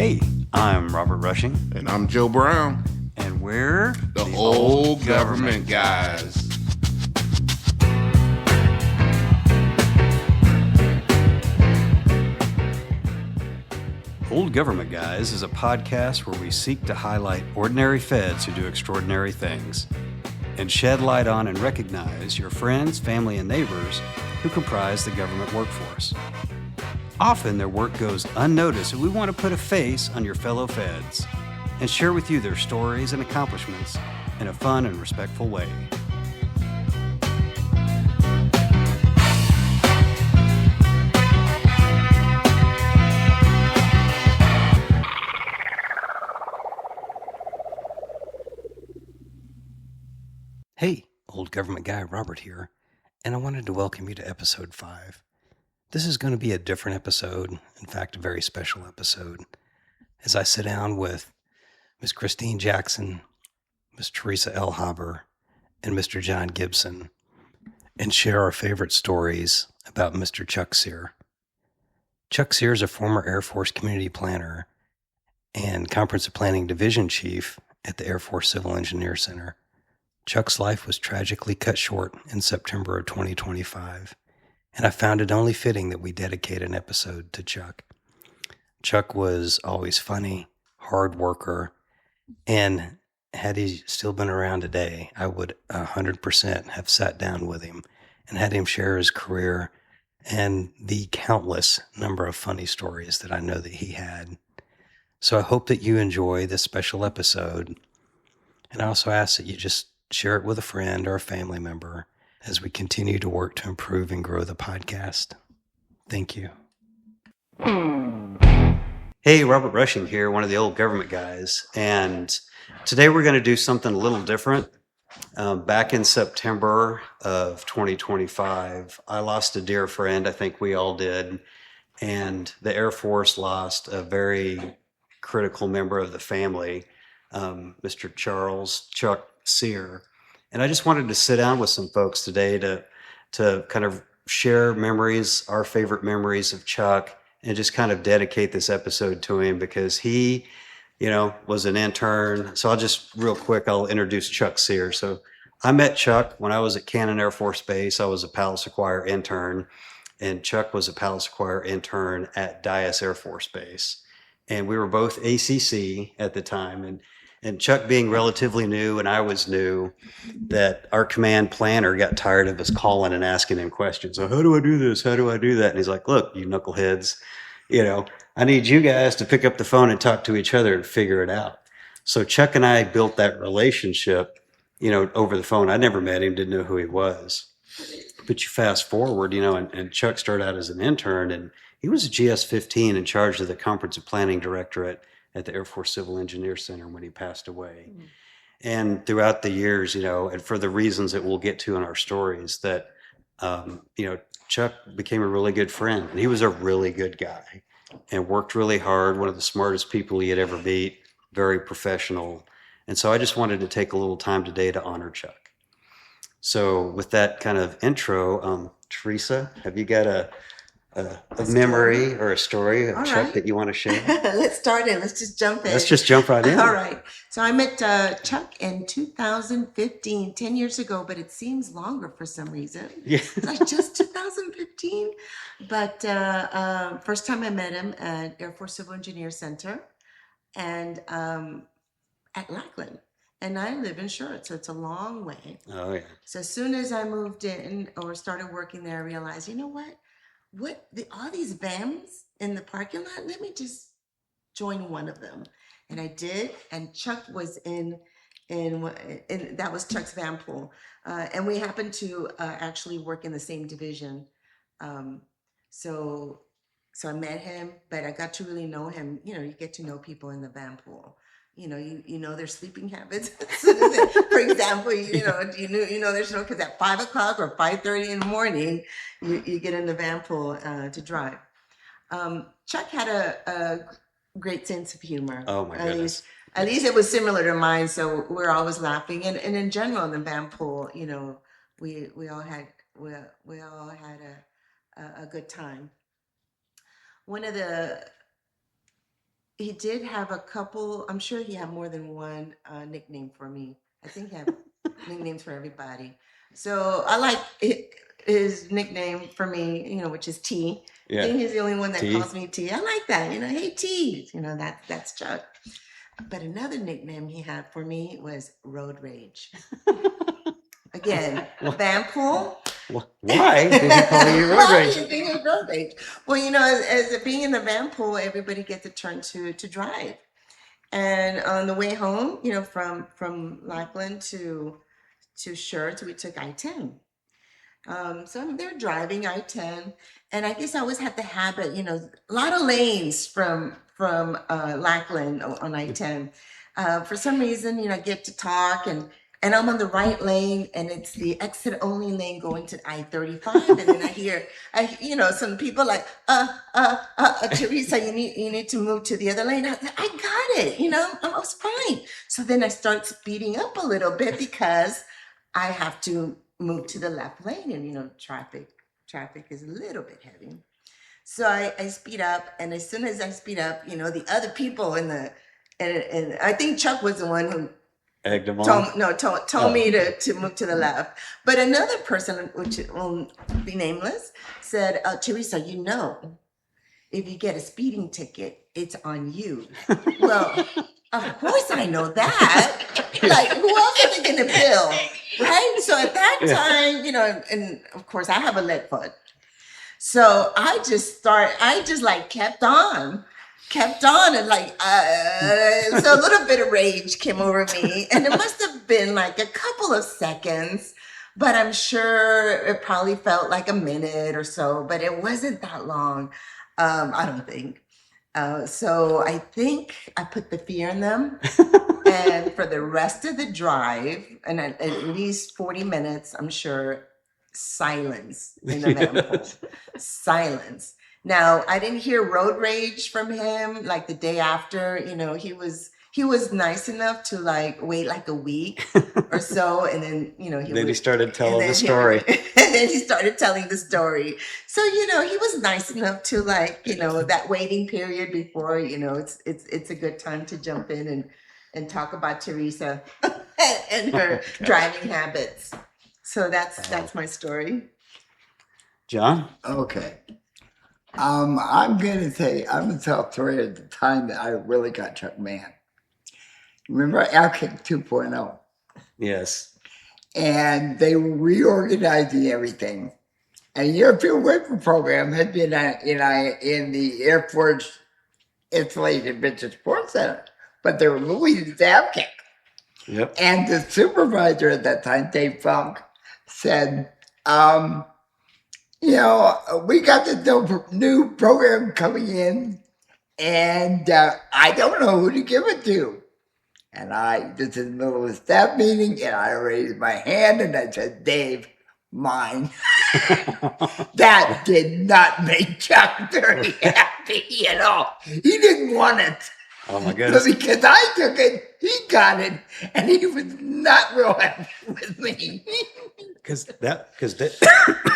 Hey, I'm Robert Rushing. And I'm Joe Brown. And we're the Old Government Guys. Old Government Guys is a podcast where we seek to highlight ordinary feds who do extraordinary things and shed light on and recognize your friends, family, and neighbors who comprise the government workforce. Often their work goes unnoticed, and we want to put a face on your fellow feds and share with you their stories and accomplishments in a fun and respectful way. Hey, Old Government Guy Robert here, and I wanted to welcome you to episode 5. This is going to be a different episode, in fact, a very special episode, as I sit down with Ms. Christine Jackson, Ms. Teresa L. Haber, and Mr. John Gibson, and share our favorite stories about Mr. Chuck Sear. Chuck Sear is a former Air Force community planner and Comprehensive Planning Division Chief at the Air Force Civil Engineer Center. Chuck's life was tragically cut short in September of 2025, and I found it only fitting that we dedicate an episode to Chuck. Chuck was always funny, hard worker, and had he still been around today, I would 100% have sat down with him and had him share his career and the countless number of funny stories that I know that he had. So I hope that you enjoy this special episode, and I also ask that you just share it with a friend or a family member as we continue to work to improve and grow the podcast. Thank you. Hey, Robert Rushing here, one of the Old Government Guys, and today we're going to do something a little different. Back in September of 2025, I lost a dear friend. I think we all did, and the Air Force lost a very critical member of the family, Mr. Chuck Sear. And I just wanted to sit down with some folks today to kind of share memories, our favorite memories of Chuck, and just kind of dedicate this episode to him because he, was an intern. So I'll introduce Chuck Sear. So I met Chuck when I was at Cannon Air Force Base. I was a Palace Acquire intern, and Chuck was a Palace Acquire intern at Dyess Air Force Base. And we were both ACC at the time. And Chuck being relatively new and I was new, that our command planner got tired of us calling and asking him questions. So how do I do this? How do I do that? And he's like, look, you knuckleheads, I need you guys to pick up the phone and talk to each other and figure it out. So Chuck and I built that relationship, over the phone. I never met him, didn't know who he was. But you fast forward, and Chuck started out as an intern, and he was a GS-15 in charge of the Comprehensive Planning Directorate at the Air Force Civil Engineer Center when he passed away. Mm-hmm. And throughout the years, and for the reasons that we'll get to in our stories, that, Chuck became a really good friend. And he was a really good guy and worked really hard, one of the smartest people he had ever met, very professional. And so I just wanted to take a little time today to honor Chuck. So with that kind of intro, Teresa, have you got a memory or a story of All Chuck right. that you want to share? Let's start in. Let's just jump in. Let's just jump right in. All right. So I met Chuck in 2015, 10 years ago, but it seems longer for some reason. Yeah. It's like just 2015. But first time I met him at Air Force Civil Engineer Center and at Lackland. And I live in Charlotte, so it's a long way. Oh, yeah. So as soon as I moved in or started working there, I realized, you know what? All these vans in the parking lot, let me just join one of them. And I did, and Chuck was in that was Chuck's van pool. And we happened to actually work in the same division. So I met him, but I got to really know him. You get to know people in the van pool. You know their sleeping habits. For example, there's because at 5 o'clock or 5:30 in the morning, you get in the van pool to drive. Chuck had a great sense of humor. Oh my goodness! At least it was similar to mine, so we're always laughing. And in general, in the van pool, we all had a good time. One of the he did have a couple. I'm sure he had more than one nickname for me. I think he had nicknames for everybody. So I like his nickname for me, which is T. I think he's the only one that T. calls me T. I like that. Hey T. That's Chuck. But another nickname he had for me was Road Rage. Again, van pool. Why did he call you Road Rage? Road Rage. Well, as being in the van pool, everybody gets a turn to drive. And on the way home, from Lackland to Schertz, we took I-10. So they're driving I-10, and I guess I always had the habit, a lot of lanes from Lackland on I-10. For some reason, I get to talk, and I'm on the right lane, and it's the exit only lane going to I-35, and then I hear, some people like, Teresa, you need to move to the other lane. I got it, I was fine. So then I start speeding up a little bit because I have to move to the left lane, and traffic is a little bit heavy. So I speed up, and as soon as I speed up, the other people and I think Chuck was the one who egged him on. Told me to move to the left. But another person, which will be nameless, said, Teresa, if you get a speeding ticket, it's on you. Well, of course I know that. Like, who else are they going to bill? Right? So at that time, and of course I have a lead foot. So I just kept on and so a little bit of rage came over me, and it must have been like a couple of seconds, but I'm sure it probably felt like a minute or so, but it wasn't that long. I don't think. So I think I put the fear in them. And for the rest of the drive, and at least 40 minutes, I'm sure, silence in the van pool. Silence. Now, I didn't hear road rage from him like the day after. He was nice enough to wait like a week or so, and then he started telling the story. And then he started telling the story. So he was nice enough to that waiting period before it's a good time to jump in and talk about Teresa and her driving habits. So that's my story. John? Okay. I'm going to tell a story at the time that I really got Chuck mad. Remember Outkick 2.0? Yes. And they were reorganizing everything. And the European Wafer Program had been in the Air Force Installation Business Support Center, but they were moving it to Outkick. Yep. And the supervisor at that time, Dave Funk, said, we got this new program coming in, and I don't know who to give it to. And this is in the middle of a staff meeting, and I raised my hand, and I said, Dave, mine. That did not make Chuck very happy at all. He didn't want it. Oh my goodness. But because I took it, he got it, and he was not real happy with me. Because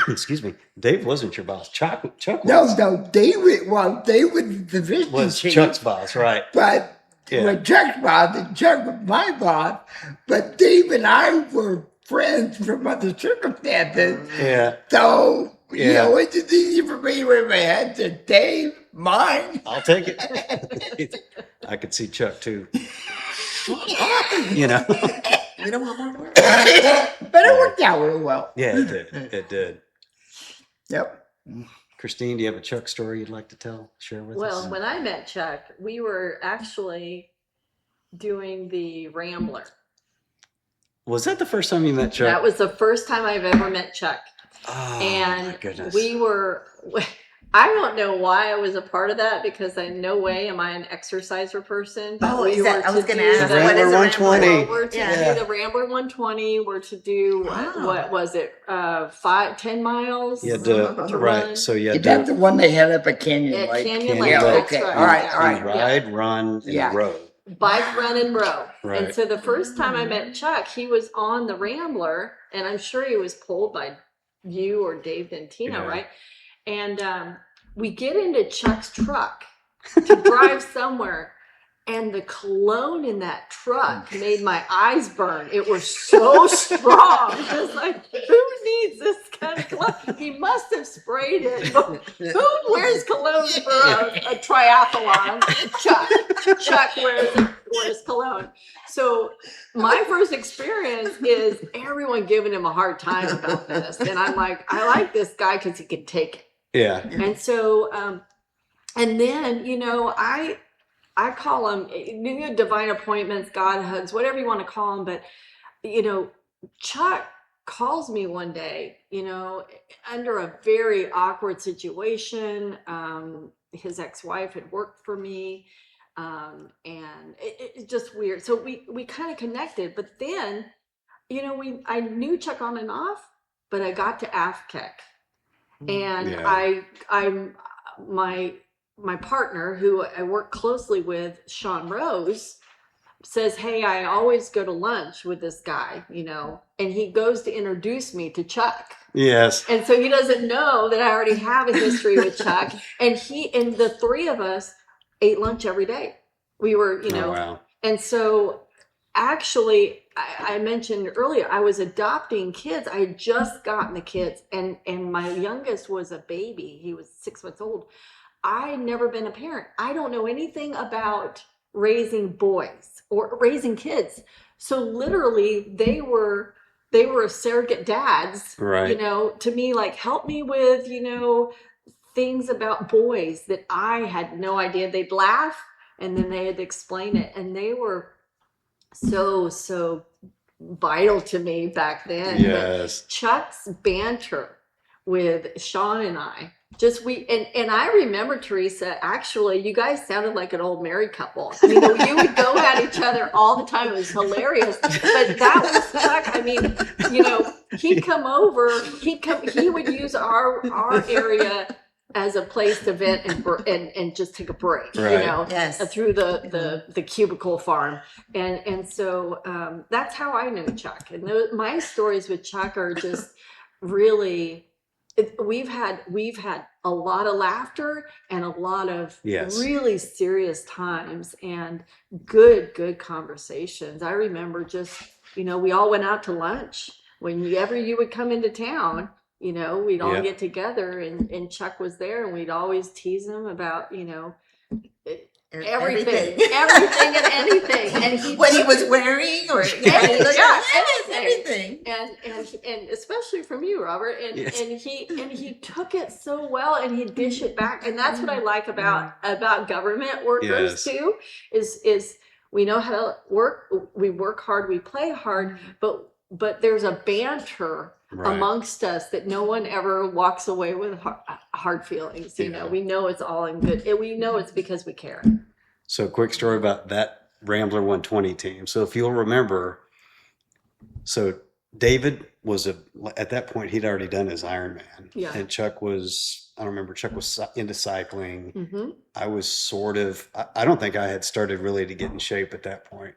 excuse me, Dave wasn't your boss. Chuck was. No, David was the division Was chief. Chuck's boss, right? But when Chuck's boss, and Chuck was my boss, but Dave and I were friends from other circumstances. Yeah. So, it's just easy for me to raise my hand to Dave, mine. I'll take it. I could see Chuck too. We don't want more work. But it worked out real well. Yeah, it did. It did. Yep. Christine, do you have a Chuck story you'd like to share with us? Well, when I met Chuck, we were actually doing the Rambler. Was that the first time you met Chuck? That was the first time I've ever met Chuck. Oh, and my goodness. I don't know why I was a part of that, because in no way am I an exerciser person. But I was going to ask, the Rambler 120. We're to do the Rambler 120. We're to do, what was it, 10 miles? You had to right. run. So you had That's the one they had up at Canyon At Lake. Canyon Lake, that's okay. right. All right. Ride, run, and row. Bike, run, and row. Right. And so the first time I met Chuck, he was on the Rambler, and I'm sure he was pulled by you or Dave Dentino, right? And we get into Chuck's truck, to drive somewhere. And the cologne in that truck made my eyes burn. It was so strong. It's like, who needs this kind of cologne? He must have sprayed it. Who wears cologne for a triathlon? Chuck wears cologne. So my first experience is everyone giving him a hard time about this. And I'm like, I like this guy because he can take it. Yeah. And so, and then, I call them divine appointments, God hugs, whatever you want to call them. But, Chuck calls me one day, under a very awkward situation. His ex-wife had worked for me, and it's just weird. So we kind of connected. But then, I knew Chuck on and off, but I got to AFCEC. And my partner, who I work closely with, Sean Rose, says, hey, I always go to lunch with this guy, and he goes to introduce me to Chuck. Yes. And so he doesn't know that I already have a history with Chuck. And the three of us ate lunch every day. We were, Oh, wow. And so actually, I mentioned earlier, I was adopting kids. I had just gotten the kids, and my youngest was a baby. He was 6 months old. I had never been a parent. I don't know anything about raising boys or raising kids. So literally they were surrogate dads, Right. To me, like, help me with, things about boys that I had no idea. They'd laugh and then they had to explain it. And they were so vital to me back then. Yes. But Chuck's banter with Sean and I, and I remember, Teresa, actually, you guys sounded like an old married couple. You would go at each other all the time. It was hilarious. But that was Chuck. I mean, he'd come over. He would use our area as a place to vent and just take a break. Right. Yes. Through the cubicle farm, and so that's how I knew Chuck. And my stories with Chuck are just really. We've had a lot of laughter and a lot of Yes. really serious times and good conversations. I remember just, we all went out to lunch. Whenever you would come into town, we'd all get together, and Chuck was there, and we'd always tease him about, everything and anything, and what he was wearing, or everything. And especially from you, Robert, and Yes. and he took it so well, and he'd dish it back, and that's what I like about government workers Yes. too, is we know how to work, we work hard, we play hard, but there's a banter Right. amongst us that no one ever walks away with hard feelings. Yeah. We know it's all in good. We know it's because we care. So quick story about that Rambler 120 team. So if you'll remember, so David was at that point, he'd already done his Ironman. Yeah. And Chuck was into cycling. Mm-hmm. I was I don't think I had started really to get in shape at that point.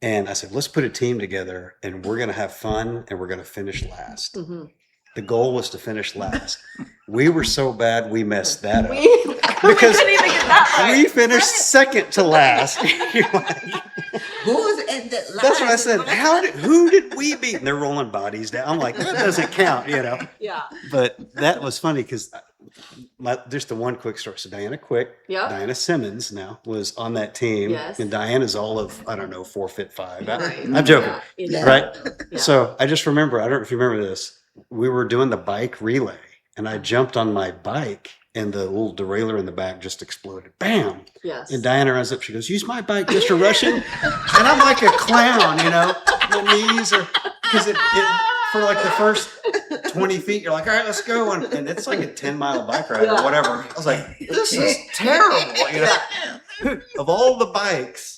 And I said, let's put a team together, and we're going to have fun, and we're going to finish last. Mm-hmm. The goal was to finish last. We were so bad, we messed that up. We Because couldn't even get that right. we finished second to last. You're like, Who's in the last? that's what I said. Who did we beat? And they're rolling bodies down. I'm like, that doesn't count, Yeah. But that was funny because just the one quick story. So Diana Simmons now was on that team. Yes. And Diana's all of, 4'5". Right. I'm joking. Yeah. Right? Yeah. So I just remember, I don't know if you remember this, we were doing the bike relay, and I jumped on my bike, and the little derailleur in the back just exploded. Bam! Yes. And Diana runs up, she goes, use my bike, Mr. Russian. And I'm like a clown, my knees are, because it for like the first 20 feet, you're like, all right, let's go. And it's like a 10-mile bike ride or whatever. I was like, this is terrible, of all the bikes.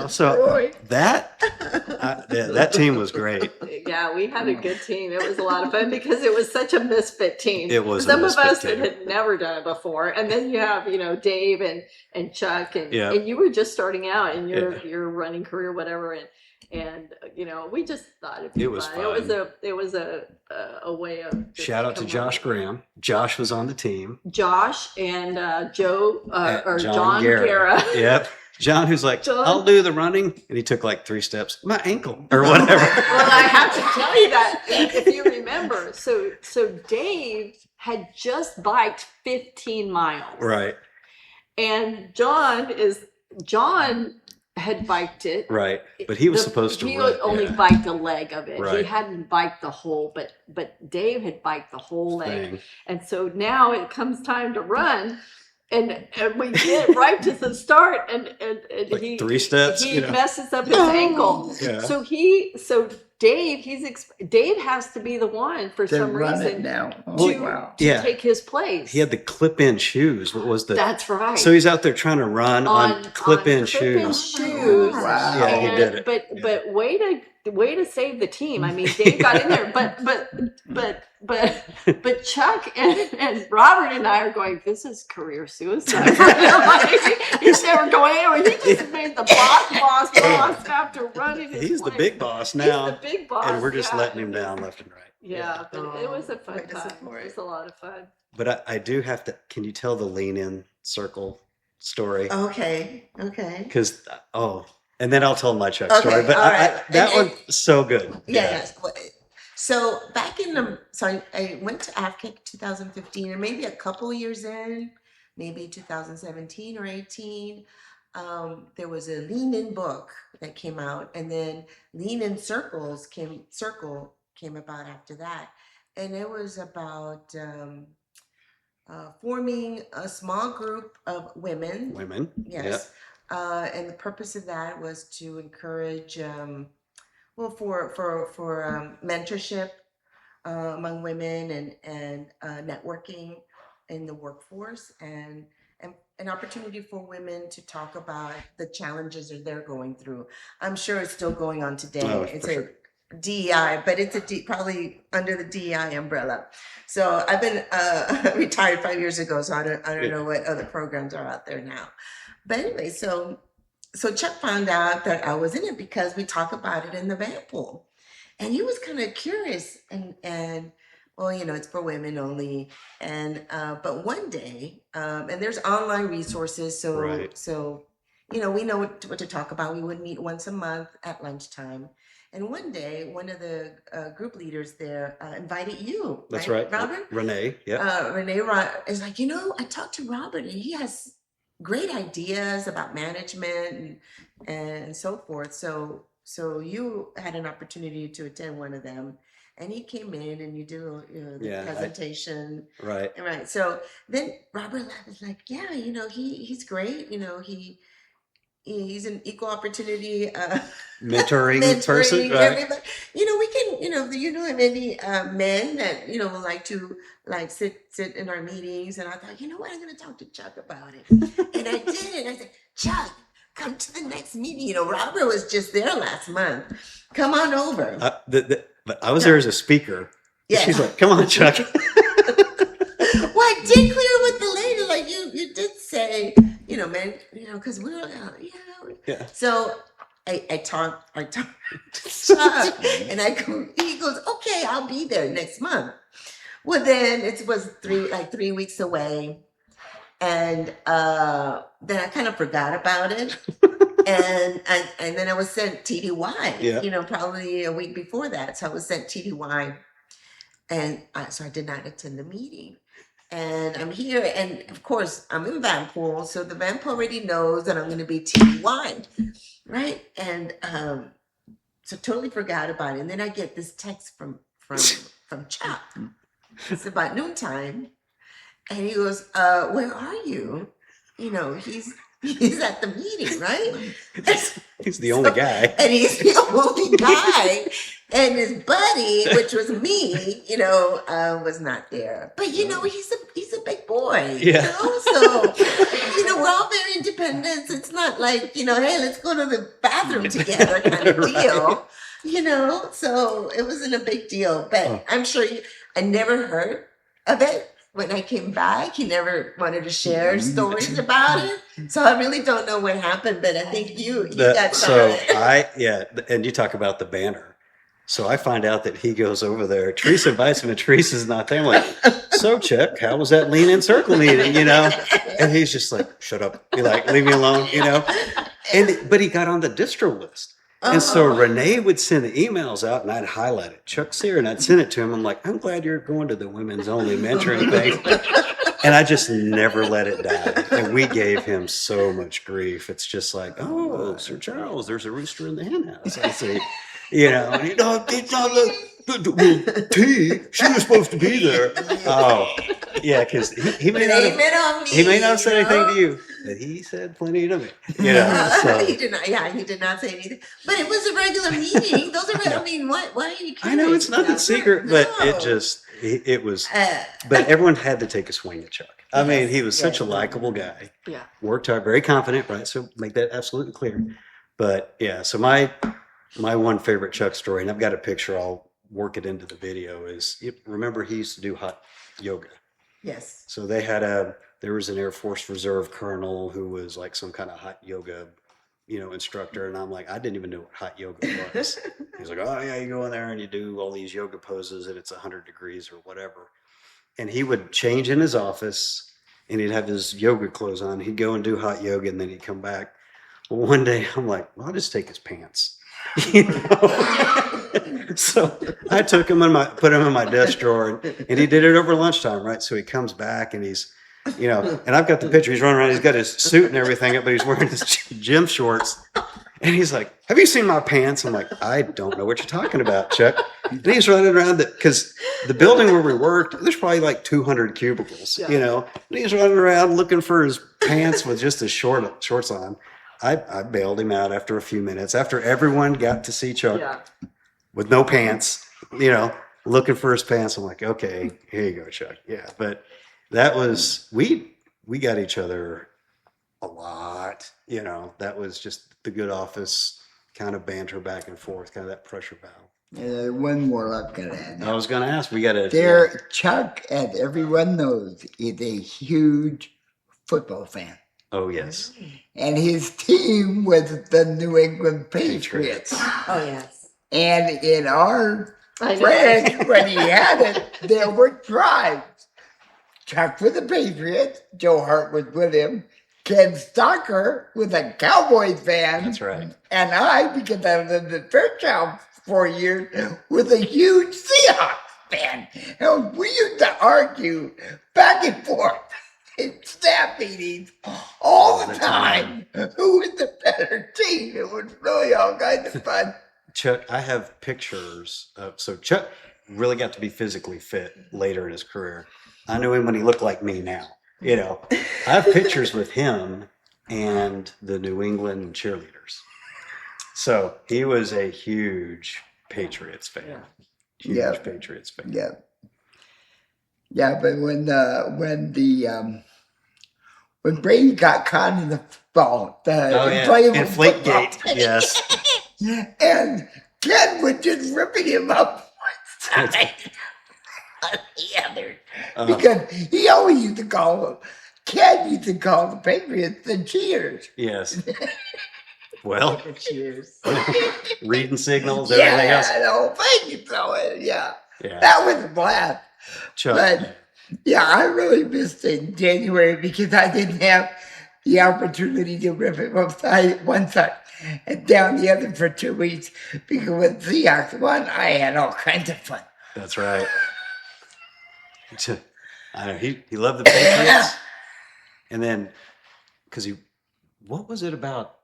So that team was great. Yeah, we had a good team. It was a lot of fun because it was such a misfit team. It was some a of us misfit that team. had never done it before, and then you have Dave and Chuck and Yeah. you were just starting out in Yeah. your running career, whatever, And we just thought it'd be It was fun. fun. It was a way of just Shout out to come Josh up. Graham. Josh was on the team. Josh and Joe or John Guerra. Guerra. Yep. John, who's like, John. I'll do the running. And he took like 3 steps. My ankle or whatever. Well, I have to tell you that if you remember. So Dave had just biked 15 miles. Right. And John had biked it. Right. But he was supposed to He run. only yeah. biked a leg of it. He Right. hadn't biked the whole, but Dave had biked the whole leg. Thing. And so now it comes time to run. And we get right to the start, and Like he 3 steps, He you know. messes up his ankle. Yeah. So Dave Dave has to be the one for To some run it reason now. Oh, to, wow. to Yeah. take his place. He had the clip-in shoes. What was the? That's right. So he's out there trying to run on clip-in clip-in shoes. shoes. Wow. Yeah, he And- did it. But way to save the team. I mean, Dave got in there, but Chuck and Robert and I are going, this is career suicide for him. Like, he's never going anywhere. He just made the boss after running his He's the place. big boss He's now, the big boss. and we're just yeah. letting him down left and right. Yeah, but it was a fun Way to time. support. It was a lot of fun. But I do have to. Can you tell the lean-in circle story? Okay. Because and then I'll tell my Chuck Okay, story. But all right. that And- one's so good. Yes. So back in I went to Africa 2015, or maybe a couple years in, maybe 2017 or 18. There was a Lean In book that came out, and then Lean In Circle came about after that, and it was about forming a small group of women. Women. Yes. And the purpose of that was to encourage, for mentorship among women and networking in the workforce, and an opportunity for women to talk about the challenges that they're going through. I'm sure it's still going on today. Oh, It's for a sure. DEI, but it's probably under the DEI umbrella. So I've been retired 5 years ago, so I don't know what other programs are out there now. But anyway, so Chuck found out that I was in it because we talk about it in the van pool, and he was kind of curious, and well, it's for women only, and but one day, and there's online resources, so Right. so we know what to talk about. We would meet once a month at lunchtime. And one day, one of the group leaders there invited you. That's right. Robert? Renee. Yeah. Renee is like, I talked to Robert, and he has great ideas about management and so forth. So you had an opportunity to attend one of them, and he came in and you did the presentation. Right. Right. So then Robert was like, yeah, he's great. He's an equal opportunity Mentoring person. Right. everybody. We can, any men that will like to sit in our meetings. And I thought, what, I'm going to talk to Chuck about it. And I did. I said, Chuck, come to the next meeting. Robert was just there last month. Come on over. But I was there as a speaker. Yeah. She's like, "Come on, Chuck." Well, I did clear with the lady, like you did say, man, because we were, Yeah. So I talked to Chuck, and he goes, okay, I'll be there next month. Well, then it was 3 weeks away, and then I kind of forgot about it, and then I was sent TDY, Yeah. probably a week before that. So I was sent TDY, and so I did not attend the meeting. And I'm here, and of course, I'm in Vanpool, so the Vanpool already knows that I'm going to be TDY, right? And so totally forgot about it. And then I get this text from Chuck. It's about noontime, and he goes, "Where are you?" He's at the meeting, right? He's the only guy. And he's the only guy. And his buddy, which was me, was not there. But he's a big boy. Yeah. So we're all very independent. It's not like, hey, let's go to the bathroom together kind of deal. So it wasn't a big deal. But I'm sure I never heard of it when I came back, he never wanted to share stories about it. So I really don't know what happened, but I think you got So that. and you talk about the banner. So I find out that he goes over there. Teresa invites him, and Teresa's not there. I'm like, so Chuck, how was that lean in circle meeting? And he's just like, shut up. You're like, leave me alone. But he got on the distro list. And so Renee would send the emails out, and I'd highlight it. Chuck's here, and I'd send it to him. I'm like, I'm glad you're going to the women's only mentoring thing. And I just never let it die. And we gave him so much grief. It's just like, oh, Sir Charles, there's a rooster in the hen house. I say, and it's not T, she was supposed to be there. Oh, yeah, because he may not have said anything to you, but he said plenty to me. So. He did not. Yeah, he did not say anything. But it was a regular meeting. Those are. I mean, why are you? I know it's nothing secret, but it was. But everyone had to take a swing at Chuck. I mean, he was such a likable guy. Yeah. Worked hard, very confident, right? So make that absolutely clear. But yeah, so my one favorite Chuck story, and I've got a picture. I'll work it into the video. Is remember he used to do hot yoga. Yes. So there was an Air Force Reserve colonel who was like some kind of hot yoga, instructor. And I'm like, I didn't even know what hot yoga was. He's like, oh yeah, you go in there and you do all these yoga poses and it's 100 degrees or whatever. And he would change in his office and he'd have his yoga clothes on. He'd go and do hot yoga and then he'd come back. Well, one day I'm like, well, I'll just take his pants. So I took him put him in my desk drawer and he did it over lunchtime, right? So he comes back and he's, and I've got the picture. He's running around. He's got his suit and everything, but he's wearing his gym shorts. And he's like, have you seen my pants? I'm like, I don't know what you're talking about, Chuck. And he's running around because the building where we worked, there's probably like 200 cubicles, and he's running around looking for his pants with just his shorts on. I bailed him out after a few minutes, after everyone got to see Chuck with no pants, looking for his pants. I'm like, okay, here you go, Chuck. Yeah. But that was, we got each other a lot, that was just the good office kind of banter back and forth, kind of that pressure valve. One more I'm going to add. I was going to ask, we got to. Chuck, as everyone knows, is a huge football fan. Oh, yes. And his team was the New England Patriots. Oh, yes. And in our friend, when he had it, there were tribes. Chuck with the Patriots, Joe Hart was with him, Ken Stocker was a Cowboys fan. That's right. And I, because I lived in Fairchild for 4 years, was a huge Seahawks fan. And we used to argue back and forth in staff meetings all the time. Who was the better team? It was really all kinds of fun. Chuck, I have pictures of, so Chuck really got to be physically fit later in his career. I knew him when he looked like me now. I have pictures with him and the New England cheerleaders. So he was a huge Patriots fan. Huge Patriots fan. Yeah. Yeah, but when Brady got caught in the ball, inflate gate. Yes. And Ken was just ripping him up one side on the other. Because he always used to call Ken used to call the Patriots the cheers. Yes. Well, The cheers. reading signals, everything else. Yeah, the whole thing. So, that was a blast. Chuck. But, I really missed it in January because I didn't have the opportunity to rip it one side and down the other for 2 weeks because when Seahawks won, I had all kinds of fun. That's right. I know he loved the Patriots, and then what was it about?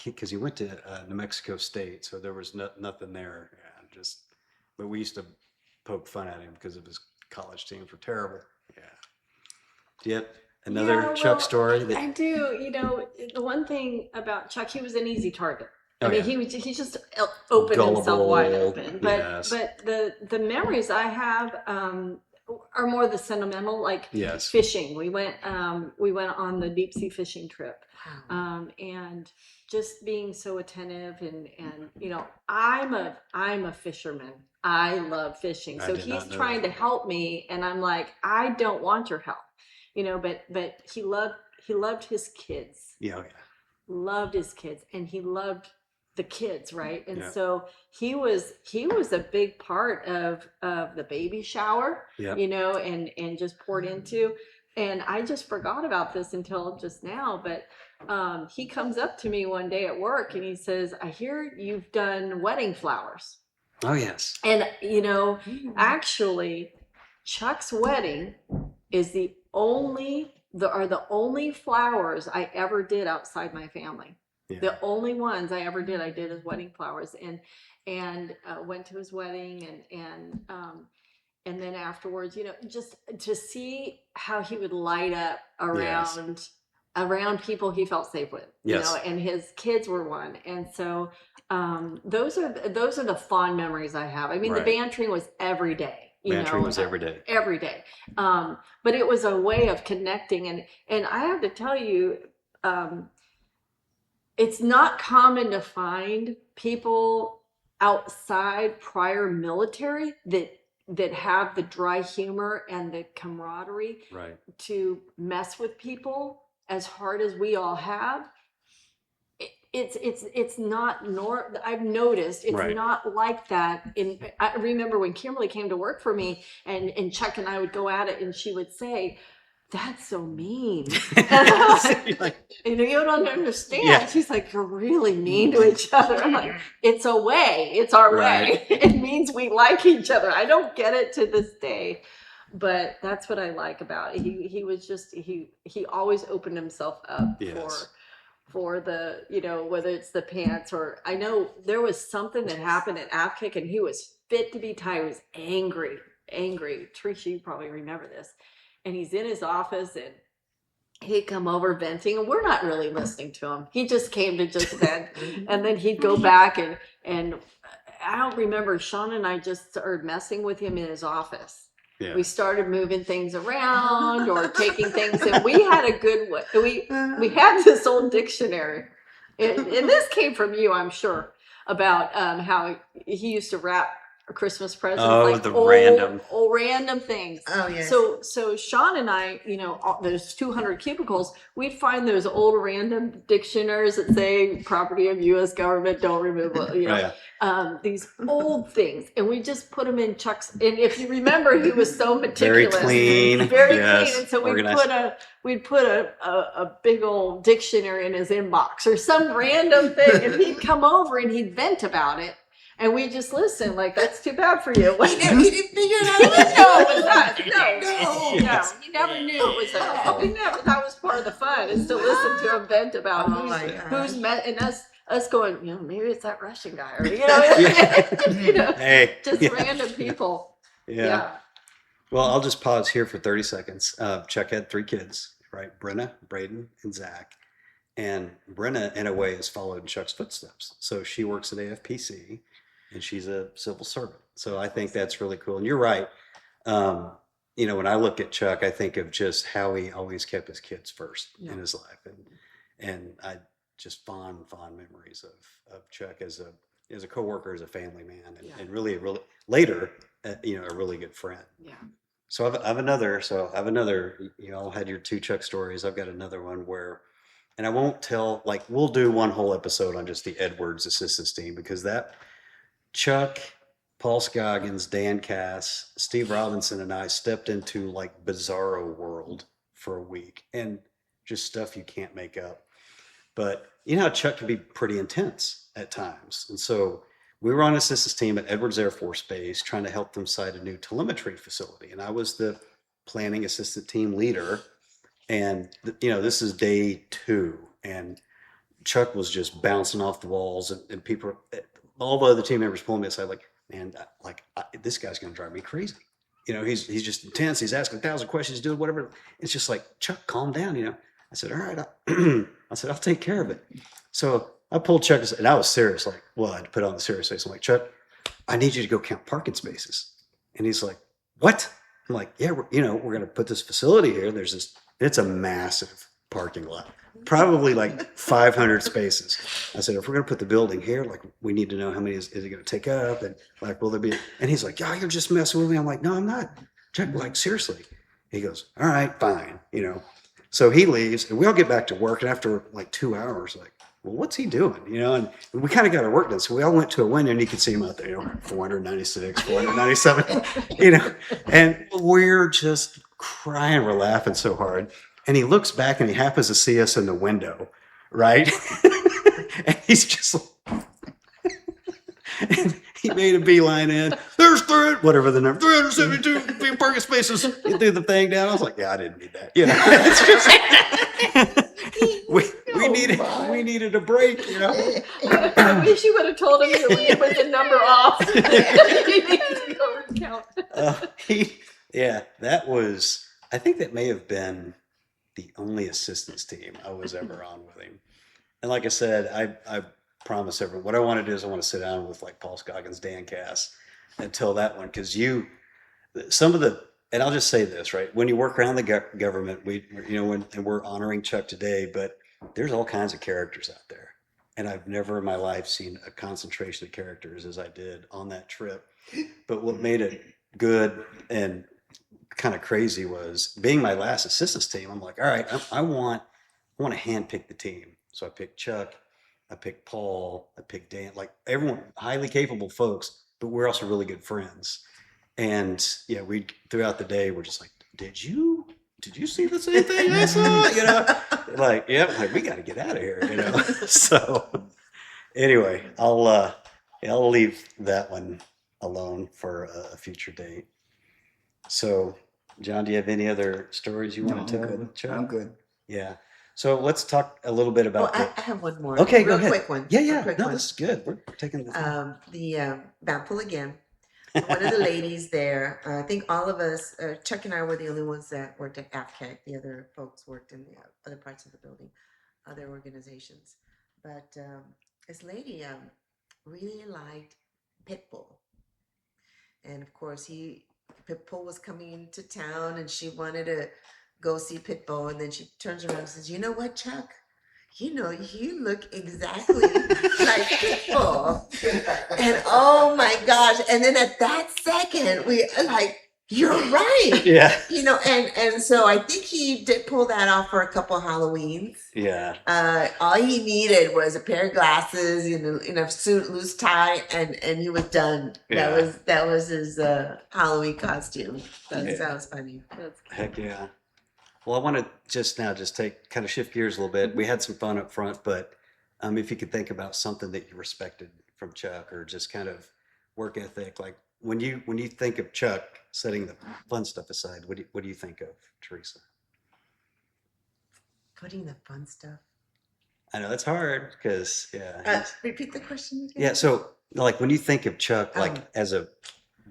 Because he went to New Mexico State, so there was nothing there. But we used to poke fun at him because of his college teams were terrible. Yeah. Do you have another Chuck story? I do. The one thing about Chuck, he was an easy target. I mean, he just opened himself wide open. But the memories I have, are more the sentimental, like Yes. fishing. We went on the deep sea fishing trip, and just being so attentive and I'm a fisherman. I love fishing. I So did he's not know trying that. to help me, and I'm like, I don't want your help, but he loved his kids. Yeah. Loved his kids, and he loved the kids, right? And Yeah. so he was a big part of the baby shower, Yeah. and just poured into. And I just forgot about this until just now, but he comes up to me one day at work and he says, I hear you've done wedding flowers. Oh, yes. And actually Chuck's wedding is the only flowers I ever did outside my family. Yeah. The only ones I ever did, as wedding flowers, and went to his wedding, and then afterwards, just to see how he would light up around people he felt safe with, Yes. and his kids were one. And so those are the fond memories I have. I mean, Right. the bantering was every day. Bantering was every day. Every day. But it was a way of connecting. And I have to tell you, it's not common to find people outside prior military that have the dry humor and the camaraderie Right. to mess with people as hard as we all have. It's not I've noticed it's Right. not like that. I remember when Kimberly came to work for me, and Chuck and I would go at it, and she would say, "That's so mean." Like, You don't understand. Yeah. She's like, "You're really mean to each other." I'm like, "It's a way. It's our way. Right. It means we like each other." I don't get it to this day, but that's what I like about it. He was just he always opened himself up Yes. for the whether it's the pants, or I know there was something that happened at AFKIC and he was fit to be tied. He was angry. Tricia, you probably remember this. And he's in his office, and he'd come over venting, and we're not really listening to him. He just came to just vent. And then he'd go back, and I don't remember, Sean and I just started messing with him in his office. Yeah. We started moving things around or taking things, and we had a good way. We had this old dictionary, and this came from you, I'm sure, about how he used to wrap Christmas presents, like the random things. Oh, yes. So Sean and I, there's 200 cubicles. We'd find those old random dictionaries that say "property of U.S. government, don't remove," these old things, and we just put them in Chuck's. And if you remember, he was so meticulous, Very clean. very Yes. clean. And so Organized. we'd put a big old dictionary in his inbox or some random thing, and he'd come over and he'd vent about it. And we just listened, like, that's too bad for you. He didn't figure it out. No, it was us. No, Yes. you never knew it was us. But we never. That was part of the fun, is to listen to him vent about Oh my gosh. who's met, and us going, maybe it's that Russian guy, or Hey. just Yeah. random people. Yeah. Well, I'll just pause here for 30 seconds. Chuck had 3 kids, right? Brenna, Braden, and Zach. And Brenna, in a way, has followed in Chuck's footsteps. So she works at AFPC, and she's a civil servant. So I think that's really cool. And you're right. When I look at Chuck, I think of just how he always kept his kids first in his life. And I just fond memories of Chuck as a coworker, as a family man, and really later, a really good friend. Yeah. So I have another. You all had your 2 Chuck stories. I've got another one where, and I won't tell. Like, we'll do one whole episode on just the Edwards assistance team, because that Chuck, Paul Scoggins, Dan Cass, Steve Robinson, and I stepped into like bizarro world for a week, and just stuff you can't make up. But you know how Chuck can be pretty intense at times. And so we were on an assistance team at Edwards Air Force Base trying to help them site a new telemetry facility. And I was the planning assistant team leader. And, this is day 2. And Chuck was just bouncing off the walls, and people, all the other team members pulling me aside, like, man, this guy's going to drive me crazy. He's just intense. He's asking 1,000 questions, doing whatever. It's just like, Chuck, calm down. I said, all right. I said, I'll take care of it. So I pulled Chuck aside, and I was serious. Like, well, I had to put on the serious face. I'm like, Chuck, I need you to go count parking spaces. And he's like, what? I'm like, yeah, we're going to put this facility here. It's a massive parking lot, probably like 500 spaces. I said, if we're going to put the building here, like, we need to know how many is it going to take up, and like, will there be? And he's like, yeah, you're just messing with me. I'm like, no, I'm not. Chuck, like, seriously. He goes, all right, fine. So he leaves, and we all get back to work. And after like 2 hours, like, well, what's he doing? And we kind of got our work done. So we all went to a window, and you could see him out there, 496, 497, and we're just crying. We're laughing so hard. And he looks back, and he happens to see us in the window, right? And he's just like, and he made a beeline in. There's whatever the number, 372 parking spaces. He threw the thing down. I was like, yeah, I didn't need that. It's just we needed a break. I wish you would have told him to leave with the number off. That was. I think that may have been the only assistance team I was ever on with him. And like I said, I promise everyone, what I want to do is I want to sit down with like Paul Scoggins, Dan Cass, and tell that one, because and I'll just say this, right? When you work around the government, and we're honoring Chuck today, but there's all kinds of characters out there. And I've never in my life seen a concentration of characters as I did on that trip. But what made it good and kind of crazy was being my last assistance team. I'm like, all right, I want to handpick the team. So I picked Chuck, I picked Paul, I picked Dan, like everyone, highly capable folks, but we're also really good friends. And we throughout the day, we're just like, did you see the same thing I saw? Like, yeah, like, we got to get out of here, So anyway, I'll leave that one alone for a future date. So, John, do you have any other stories you want to tell with Chuck? I'm good. Yeah. So let's talk a little bit about. I have one more. Okay, real go ahead. Quick one. Yeah. Quick No, one. this is good. We're taking this. The Bampool again. One of the ladies there. I think all of us, Chuck and I, were the only ones that worked at AFCAC. The other folks worked in the other parts of the building, other organizations. But this lady really liked Pitbull, and of course Pitbull was coming into town, and she wanted to go see Pitbull. And then she turns around and says, "You know what, Chuck? You look exactly like Pitbull." And oh my gosh! And then at that second, we like, "You're right." Yeah. And so I think he did pull that off for a couple Halloweens. Yeah. All he needed was a pair of glasses, a suit, loose tie, and he was done. Yeah. That was his Halloween costume. That was funny. Heck yeah. Well, I want to just shift gears a little bit. We had some fun up front, but if you could think about something that you respected from Chuck, or just kind of work ethic, like when you think of Chuck, setting the fun stuff aside, what do you think of, Teresa? Putting the fun stuff. I know that's hard because Repeat the question again. Yeah. So like when you think of Chuck, like as a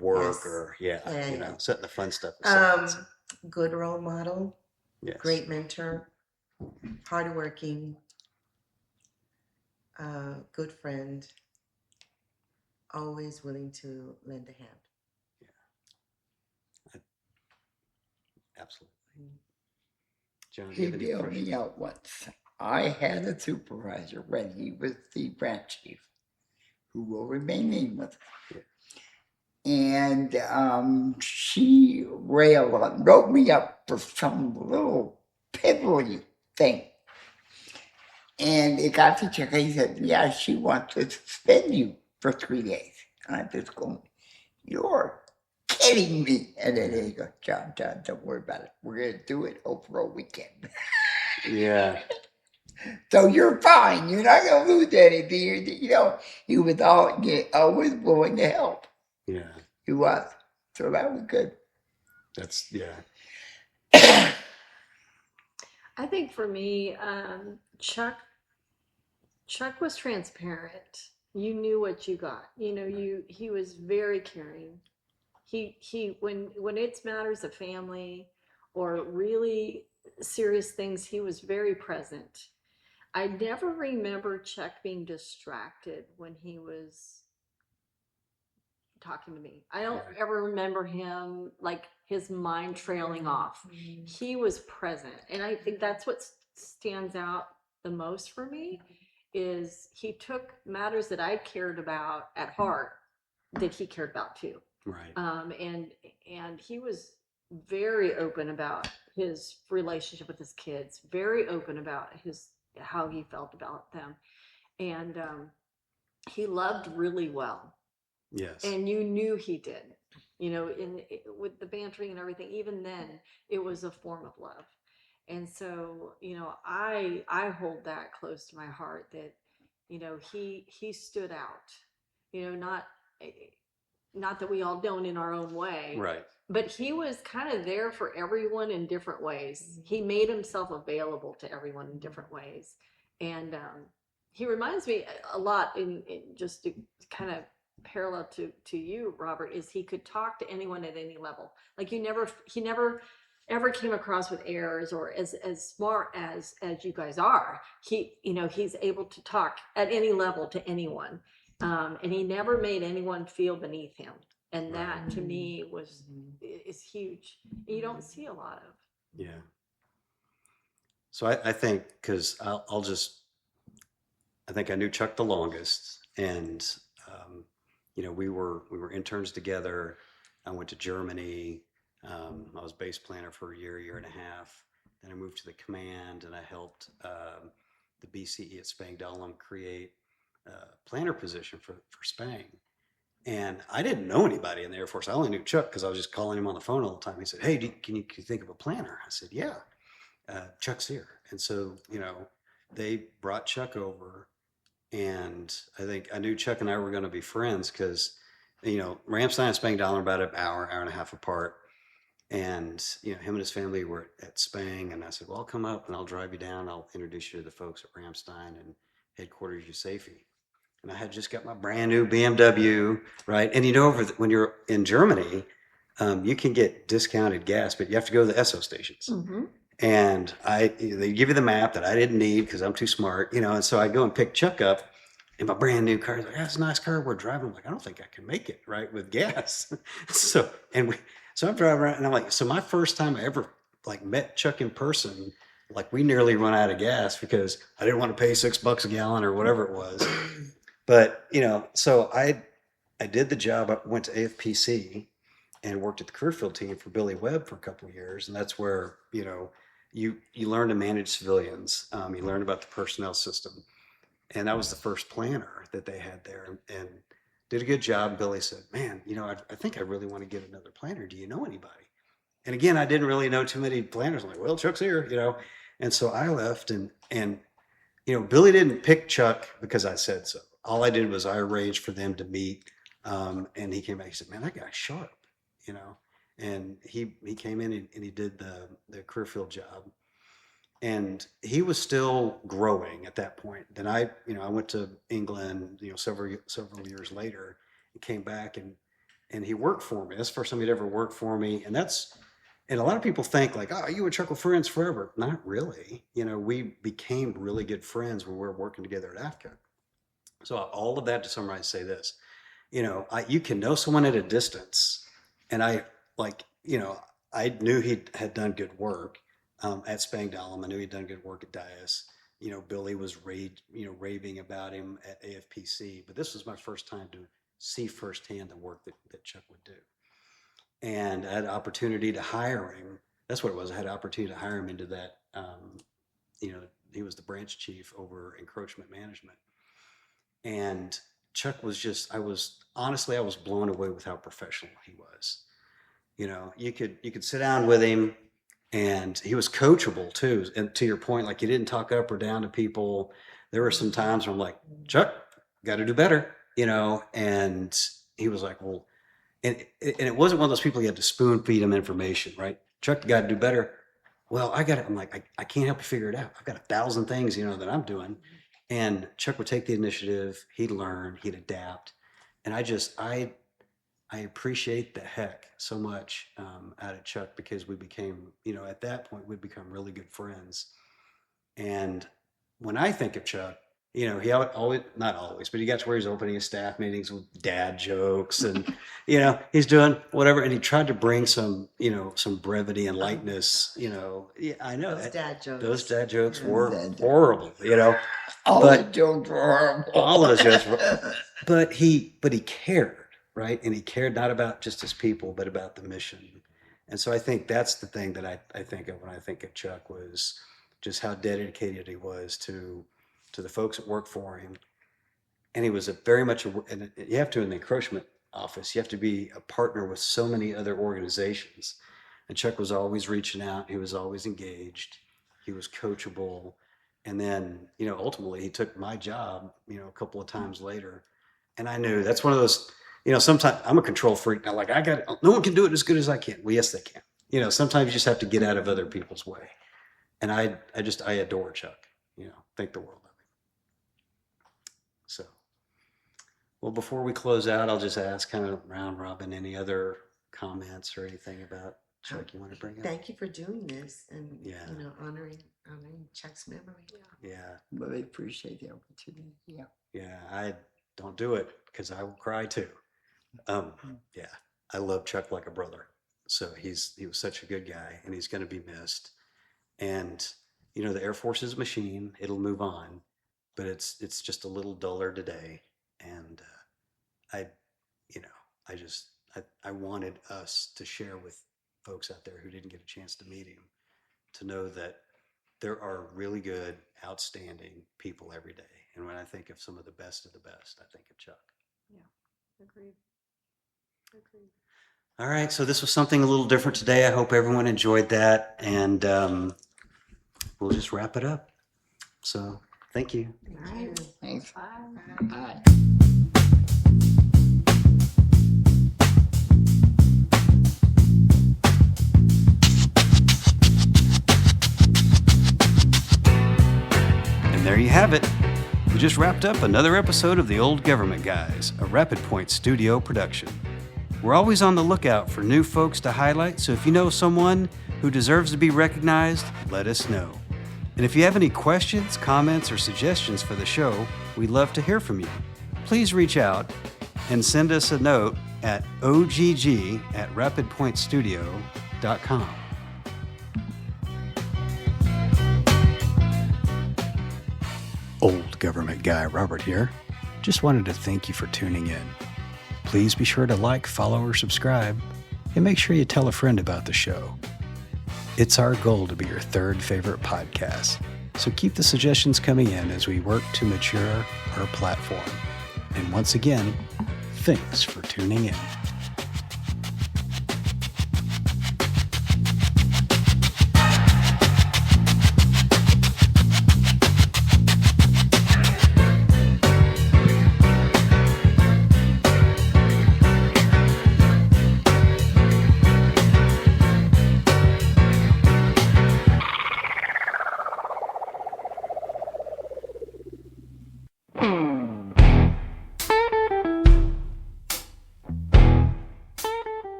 work, Yes. or Yeah. setting the fun stuff aside. Good role model. Yes. Great mentor, hardworking, good friend, always willing to lend a hand. Absolutely. John, do He you have any bailed questions? me out once. I had a supervisor when he was the branch chief, who will remain nameless. And she wrote me up for some little piddly thing. And it got to Chuck. He said, "Yeah, she wants to suspend you for 3 days." And I just go, "You're kidding me." And then he goes, John, don't worry about it. We're going to do it over a weekend." Yeah. So you're fine. You're not going to lose anything. He was always willing to help. Yeah. He was. So that was good. That's, yeah. I think for me, Chuck was transparent. You knew what you got. He was very caring. He when it's matters of family or really serious things, he was very present. I never remember Chuck being distracted when he was talking to me. I don't ever remember him like his mind trailing off. He was present. And I think that's what stands out the most for me is he took matters that I cared about at heart that he cared about too. Right. And he was very open about his relationship with his kids, very open about how he felt about them. And he loved really well. Yes. And you knew he did, with the bantering and everything. Even then, it was a form of love. And so, I hold that close to my heart that, he stood out, not that we all don't in our own way. Right. But he was kind of there for everyone in different ways. He made himself available to everyone in different ways. And he reminds me a lot in just to kind of parallel to you, Robert, is he could talk to anyone at any level. Like he never ever came across with errors or as smart as you guys are. He's able to talk at any level to anyone. And he never made anyone feel beneath him. And that to me is huge. You don't see a lot of. Yeah. So I think, because I think I knew Chuck the longest, and we were interns together. I went to Germany. I was base planner for a year and a half. Then I moved to the command, and I helped the BCE at Spangdahlem create a planner position for Spang. And I didn't know anybody in the Air Force. I only knew Chuck because I was just calling him on the phone all the time. He said, "Hey, can you think of a planner?" I said, "Yeah, Chuck's here." And so, they brought Chuck over, and I think I knew Chuck and I were going to be friends because, Ramstein and Spangdahlem are about an hour and a half apart. And, him and his family were at Spang, and I said, "Well, I'll come up and I'll drive you down. I'll introduce you to the folks at Ramstein and headquarters USAFE." And I had just got my brand new BMW, right? And when you're in Germany, you can get discounted gas, but you have to go to the Esso stations. Mm-hmm. And they give you the map that I didn't need because I'm too smart, and so I go and pick Chuck up in my brand new car. He's like, "That's a nice car we're driving." I'm like, "I don't think I can make it, right, with gas." So I'm driving around, and I'm like, so my first time I ever met Chuck in person, we nearly run out of gas because I didn't want to pay $6 a gallon or whatever it was. But, so I did the job. I went to AFPC and worked at the career field team for Billy Webb for a couple of years. And that's where, you learn to manage civilians. You learn about the personnel system. And that was the first planner that they had there, and did a good job. Billy said, "Man, I think I really want to get another planner. Do you know anybody?" And again, I didn't really know too many planners. I'm like, "Well, Chuck's here," And so I left, and Billy didn't pick Chuck because I said so. All I did was I arranged for them to meet, and he came back. He said, "Man, that guy's sharp," and he came in and he did the career field job, and he was still growing at that point. Then I went to England, several years later, and came back and he worked for me. That's the first time he'd ever worked for me, and a lot of people think "Oh, you and Chuck were friends forever." Not really. We became really good friends when we were working together at AFCA. So all of that to summarize, say this, you can know someone at a distance, and I knew he had done good work at Spangdahlem. I knew he'd done good work at Dias. Billy was raving about him at AFPC, but this was my first time to see firsthand the work that Chuck would do. And I had an opportunity to hire him. That's what it was. I had an opportunity to hire him into that. He was the branch chief over encroachment management. And Chuck was I was blown away with how professional he was. You could sit down with him, and he was coachable too. And to your point, he didn't talk up or down to people. There were some times where I'm like, "Chuck, got to do better," and he was like, "Well," and it wasn't one of those people you had to spoon feed him information, right? "Chuck, you got to do better." "Well, I got it." I'm like, I can't help you figure it out. I've got 1,000 things, that I'm doing. And Chuck would take the initiative. He'd learn. He'd adapt. And I appreciate the heck so much out of Chuck, because we became, at that point, we'd become really good friends. And when I think of Chuck, he always, not always, but he got to where he's opening his staff meetings with dad jokes and, he's doing whatever. And he tried to bring some, some brevity and lightness, yeah, I know Those dad jokes. those dad jokes were Dad jokes. horrible, All But- the jokes were horrible. all of those jokes were, but he cared, right? And he cared not about just his people, but about the mission. And so I think that's the thing that I think of when I think of Chuck, was just how dedicated he was to the folks that work for him. And he was very much, and you have to, in the encroachment office, you have to be a partner with so many other organizations. And Chuck was always reaching out. He was always engaged. He was coachable. And then, ultimately he took my job, a couple of times later. And I knew that's one of those, sometimes I'm a control freak. Now, like no one can do it as good as I can. Well, yes, they can. Sometimes you just have to get out of other people's way. And I adore Chuck, think the world of him. So, well, before we close out, I'll just ask kind of round robin, any other comments or anything about Chuck you want to bring up? Thank you for doing this and Yeah. honoring Chuck's memory. Yeah. But I appreciate the opportunity. Yeah. Yeah, I don't do it because I will cry too. Yeah, I love Chuck like a brother. So he was such a good guy, and he's going to be missed. And the Air Force is a machine; it'll move on, but it's just a little duller today. And I wanted us to share with folks out there who didn't get a chance to meet him, to know that there are really good, outstanding people every day. And when I think of some of the best, I think of Chuck. Agreed. All right, so this was something a little different today. I hope everyone enjoyed that, and we'll just wrap it up. So, thank you. All right. Thanks. Bye. Bye. And there you have it. We just wrapped up another episode of The Old Government Guys, a Rapid Point studio production. We're always on the lookout for new folks to highlight, so if you know someone who deserves to be recognized, let us know. And if you have any questions, comments, or suggestions for the show, we'd love to hear from you. Please reach out and send us a note at ogg@rapidpointstudio.com. Old Government Guy Robert here. Just wanted to thank you for tuning in. Please be sure to like, follow, or subscribe, and make sure you tell a friend about the show. It's our goal to be your third favorite podcast, so keep the suggestions coming in as we work to mature our platform. And once again, thanks for tuning in.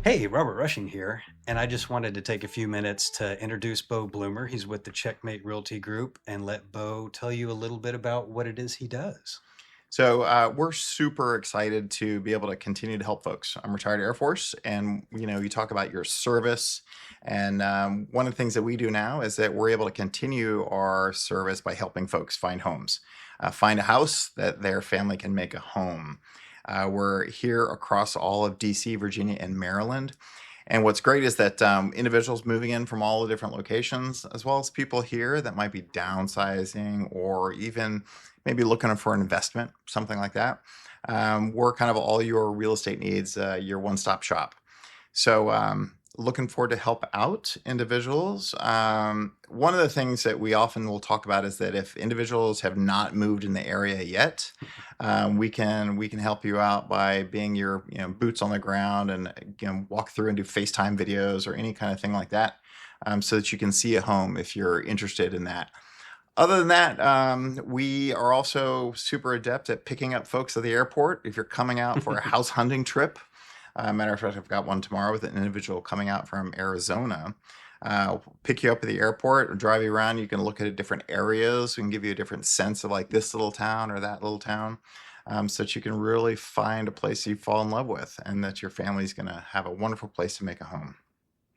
Hey, Robert Rushing here, and I just wanted to take a few minutes to introduce Bo Bloomer. He's with the Checkmate Realty Group, and let Bo tell you a little bit about what it is he does. So we're super excited to be able to continue to help folks. I'm retired Air Force, and you talk about your service, and one of the things that we do now is that we're able to continue our service by helping folks find homes, find a house that their family can make a home. We're here across all of DC, Virginia, and Maryland. And what's great is that individuals moving in from all the different locations, as well as people here that might be downsizing or even maybe looking for an investment, something like that. We're kind of all your real estate needs, your one-stop shop. So looking forward to help out individuals. One of the things that we often will talk about is that if individuals have not moved in the area yet, we can help you out by being your boots on the ground and walk through and do FaceTime videos or any kind of thing like that, so that you can see a home if you're interested in that. Other than that, we are also super adept at picking up folks at the airport. If you're coming out for a house hunting trip, matter of fact, I've got one tomorrow with an individual coming out from Arizona. pick you up at the airport or drive you around. You can look at different areas. We can give you a different sense of like this little town or that little town, so that you can really find a place you fall in love with and that your family's going to have a wonderful place to make a home.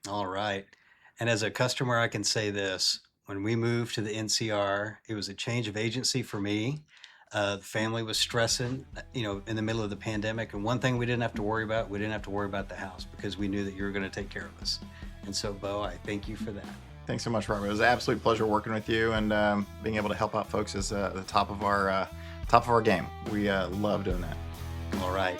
All right. And as a customer, I can say this. When we moved to the NCR, it was a change of agency for me. The family was stressing, in the middle of the pandemic. And one thing we didn't have to worry about the house because we knew that you were going to take care of us. And so, Bo, I thank you for that. Thanks so much, Robert. It was an absolute pleasure working with you, and being able to help out folks is the top of our game. We love doing that. All right.